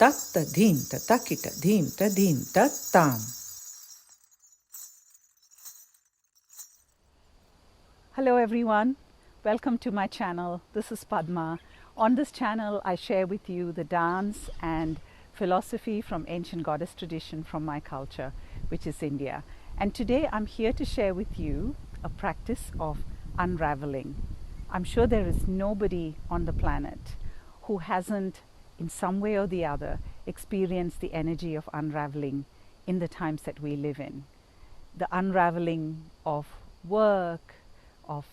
tatta dhimta takita dhimta dhimta tam. Hello everyone, welcome to my channel. This is Padma. On this channel I share with you the dance and philosophy from ancient goddess tradition from my culture, which is India. And today I'm here to share with you a practice of unraveling. I'm sure there is nobody on the planet who hasn't in some way or the other experienced the energy of unraveling in the times that we live in. The unraveling of work, of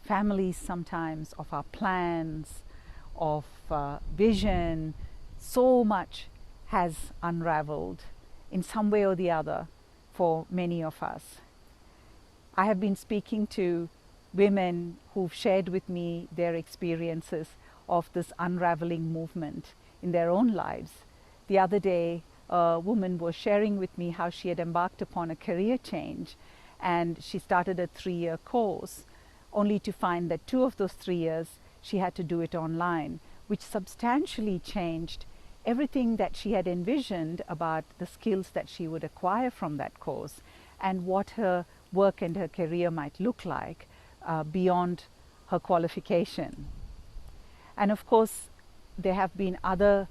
families sometimes, of our plans, of vision. So much has unraveled in some way or the other for many of us. I have been speaking to women who've shared with me their experiences of this unraveling movement in their own lives. The other day, a woman was sharing with me how she had embarked upon a career change, and she started a 3-year course, only to find that 2 of those 3 years she had to do it online, which substantially changed everything that she had envisioned about the skills that she would acquire from that course and what her work and her career might look like beyond her qualification. And of course, there have been other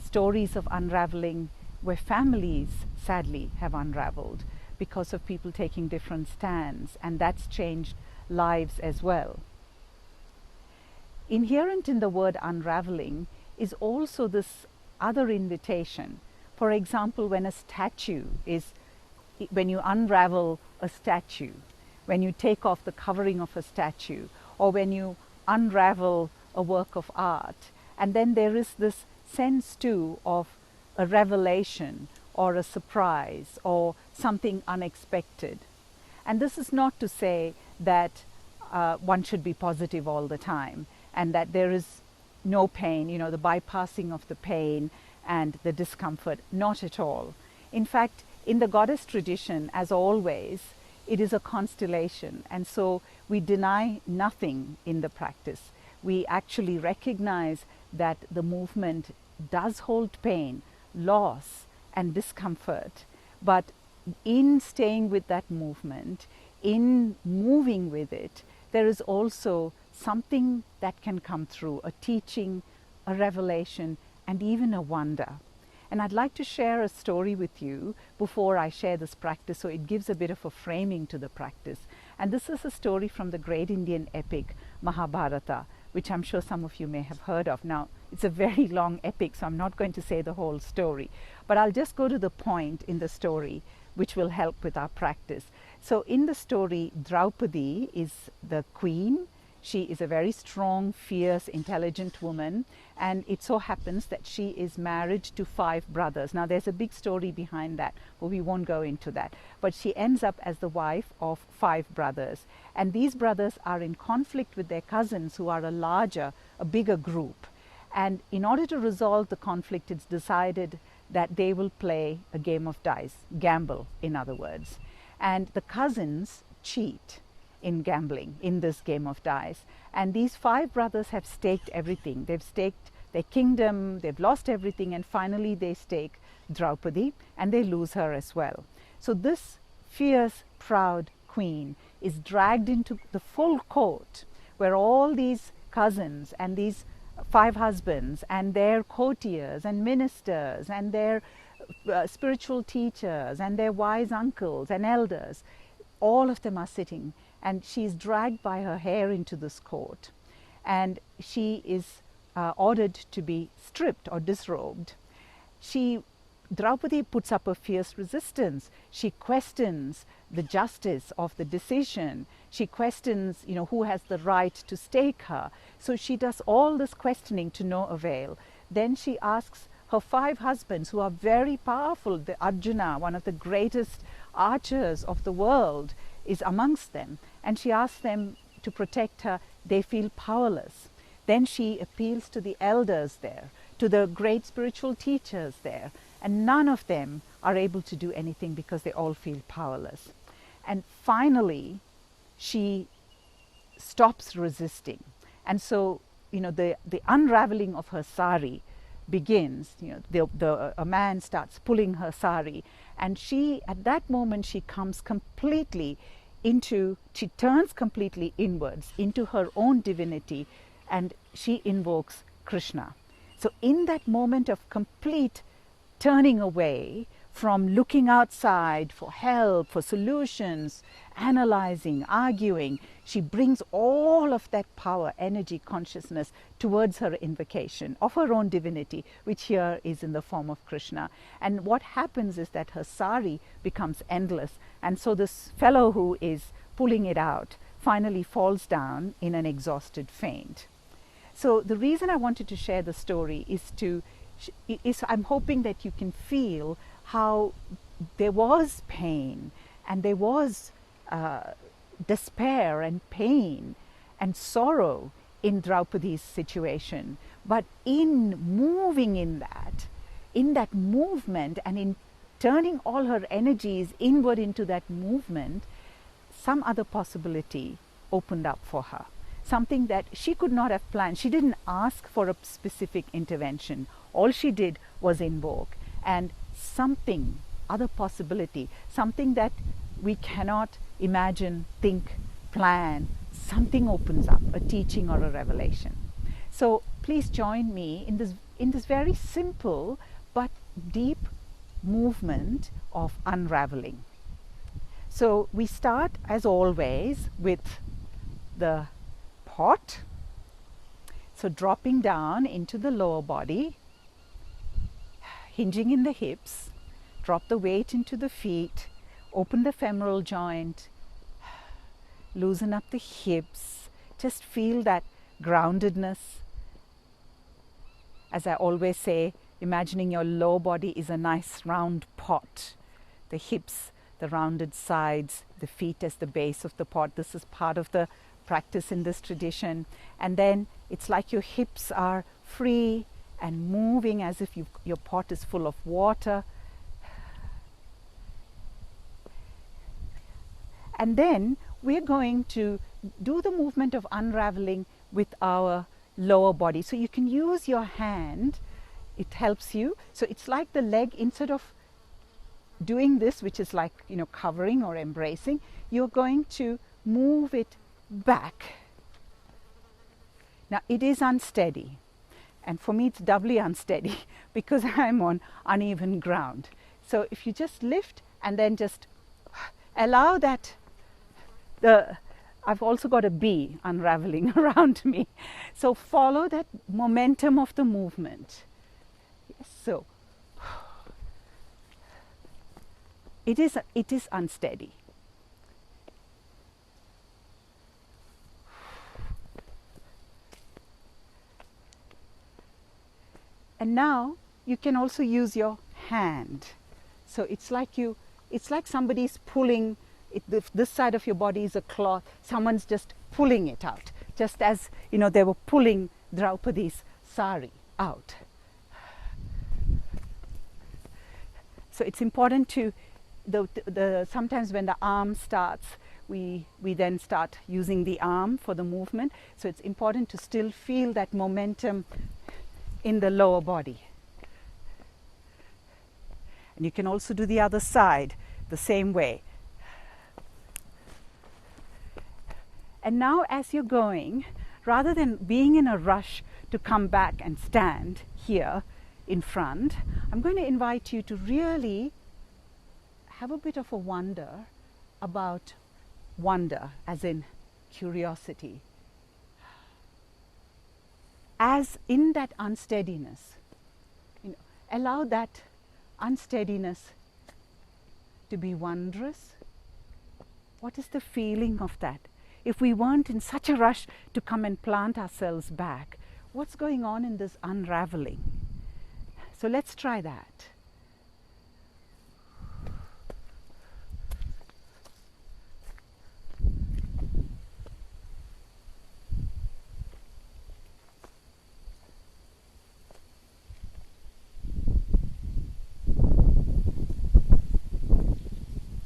stories of unraveling where families sadly have unraveled because of people taking different stands, and that's changed lives as well. Inherent in the word unraveling is also this other invitation. For example, when you unravel a statue, when you take off the covering of a statue, or when you unravel a work of art, and then there is this sense too of a revelation or a surprise or something unexpected. And this is not to say that one should be positive all the time and that there is no pain, the bypassing of the pain and the discomfort, not at all. In fact, in the goddess tradition, as always, it is a constellation, and so we deny nothing in the practice. We actually recognize that the movement does hold pain, loss, and discomfort, but in staying with that movement, in moving with it, there is also something that can come through, a teaching, a revelation, and even a wonder. And I'd like to share a story with you before I share this practice, so it gives a bit of a framing to the practice. And this is a story from the great Indian epic Mahabharata, which I'm sure some of you may have heard of. Now, it's a very long epic, so I'm not going to say the whole story, but I'll just go to the point in the story which will help with our practice. So in the story, Draupadi is the queen. She is a very strong, fierce, intelligent woman, and it so happens that she is married to 5 brothers. Now there's a big story behind that, but we won't go into that. But she ends up as the wife of 5 brothers, and these brothers are in conflict with their cousins who are a bigger group. And in order to resolve the conflict, it's decided that they will play a game of dice, gamble in other words. And the cousins cheat in gambling, in this game of dice. And these 5 brothers have staked everything. They've staked their kingdom, they've lost everything, and finally they stake Draupadi, and they lose her as well. So this fierce, proud queen is dragged into the full court, where all these cousins and these 5 husbands and their courtiers and ministers and their spiritual teachers and their wise uncles and elders, all of them are sitting, and she's dragged by her hair into this court, and she is ordered to be stripped or disrobed. Draupadi puts up a fierce resistance. She questions the justice of the decision. She questions, who has the right to stake her. So she does all this questioning to no avail. Then she asks her 5 husbands, who are very powerful. The Arjuna, one of the greatest archers of the world, is amongst them, and she asks them to protect her. They feel powerless. Then she appeals to the elders there, to the great spiritual teachers there, and none of them are able to do anything because they all feel powerless. And finally, she stops resisting. And so, the unraveling of her sari, begins. A man starts pulling her sari, and she, at that moment, she comes completely she turns completely inwards into her own divinity, and she invokes Krishna. So in that moment of complete turning away from looking outside for help, for solutions, analyzing, arguing, she brings all of that power, energy, consciousness towards her invocation of her own divinity, which here is in the form of Krishna. And what happens is that her sari becomes endless, and so this fellow who is pulling it out finally falls down in an exhausted faint. So the reason I wanted to share the story is I'm hoping that you can feel how there was pain, and there was despair and pain and sorrow in Draupadi's situation. But in moving in that movement, and in turning all her energies inward into that movement, some other possibility opened up for her. Something that she could not have planned. She didn't ask for a specific intervention. All she did was invoke. And something, other possibility, something that we cannot imagine, think, plan, something opens up, a teaching or a revelation. So please join me in this very simple but deep movement of unraveling. So we start, as always, with the pot. So dropping down into the lower body, hinging in the hips, drop the weight into the feet, open the femoral joint, loosen up the hips, just feel that groundedness. As I always say, imagining your lower body is a nice round pot, the hips, the rounded sides, the feet as the base of the pot. This is part of the practice in this tradition. And then it's like your hips are free and moving as if your pot is full of water. And then we're going to do the movement of unraveling with our lower body. So you can use your hand, it helps you. So it's like the leg, instead of doing this, which is like, covering or embracing, you're going to move it back. Now it is unsteady, and for me it's doubly unsteady because I'm on uneven ground. So if you just lift and then just allow that, I've also got a bee unraveling around me. So follow that momentum of the movement. Yes, so it is unsteady. And now you can also use your hand. So it's like somebody's pulling it, this side of your body is a cloth. Someone's just pulling it out, just as they were pulling Draupadi's sari out. So it's important to sometimes when the arm starts, we then start using the arm for the movement. So it's important to still feel that momentum in the lower body. And you can also do the other side the same way. And now as you're going, rather than being in a rush to come back and stand here in front, I'm going to invite you to really have a bit of a wonder about wonder, as in curiosity. As in that unsteadiness, allow that unsteadiness to be wondrous. What is the feeling of that? If we weren't in such a rush to come and plant ourselves back, what's going on in this unraveling? So let's try that.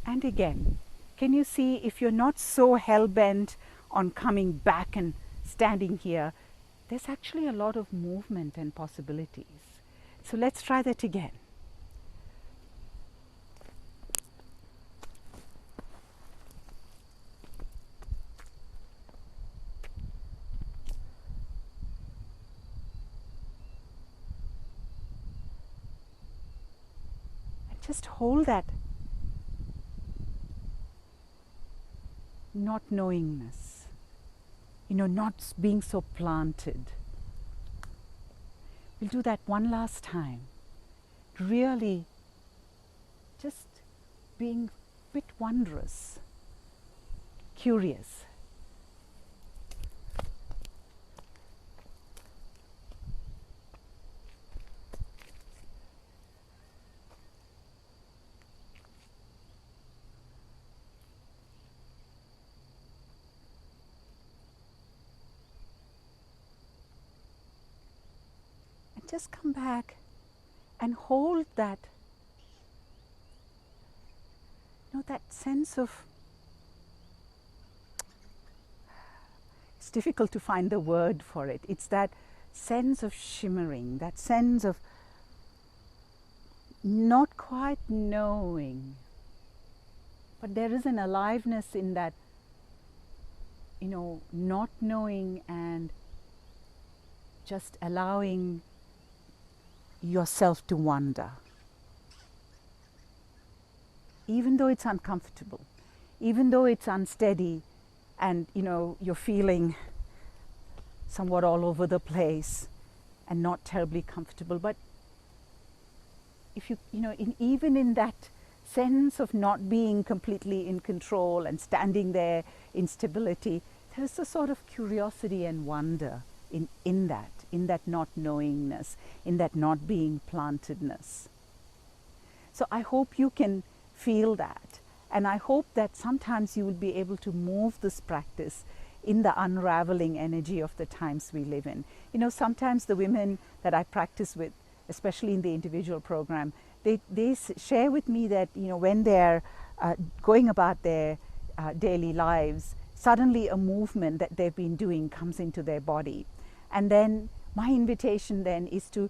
And again, can you see, if you're not so hell-bent on coming back and standing here, there's actually a lot of movement and possibilities. So let's try that again. And just hold that not knowingness, not being so planted. We'll do that one last time. Really just being a bit wondrous, curious. And just come back and hold that, that sense of, it's difficult to find the word for it. It's that sense of shimmering, that sense of not quite knowing, but there is an aliveness in that, not knowing and just allowing yourself to wander. Even though it's uncomfortable, even though it's unsteady, and you're feeling somewhat all over the place and not terribly comfortable, but if even in that sense of not being completely in control and standing there in stability, there is a sort of curiosity and wonder in that not knowingness, in that not being plantedness. So I hope you can feel that, and I hope that sometimes you will be able to move this practice in the unraveling energy of the times we live in. Sometimes the women that I practice with, especially in the individual program, they share with me that when they're going about their daily lives, suddenly a movement that they've been doing comes into their body, and then my invitation then is to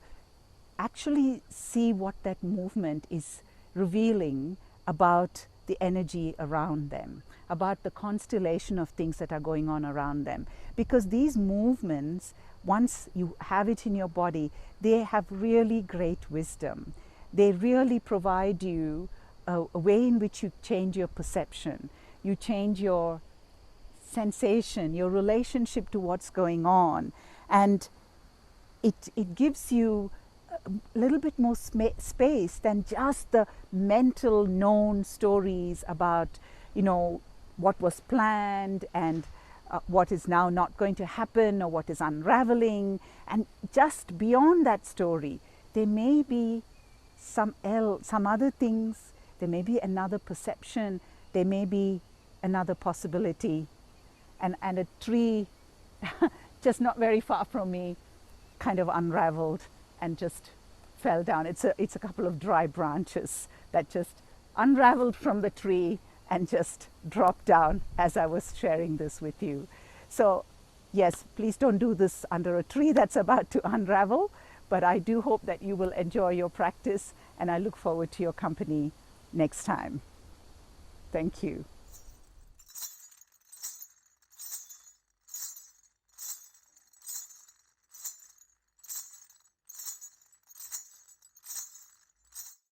actually see what that movement is revealing about the energy around them, about the constellation of things that are going on around them. Because these movements, once you have it in your body, they have really great wisdom. They really provide you a way in which you change your perception, you change your sensation, your relationship to what's going on, and it gives you a little bit more space than just the mental known stories about what was planned and what is now not going to happen, or what is unraveling. And just beyond that story, there may be some other things, there may be another perception, there may be another possibility. And a tree just not very far from me kind of unraveled and just fell down. It's a couple of dry branches that just unraveled from the tree and just dropped down as I was sharing this with you. So yes, please don't do this under a tree that's about to unravel, but I do hope that you will enjoy your practice, and I look forward to your company next time. Thank you.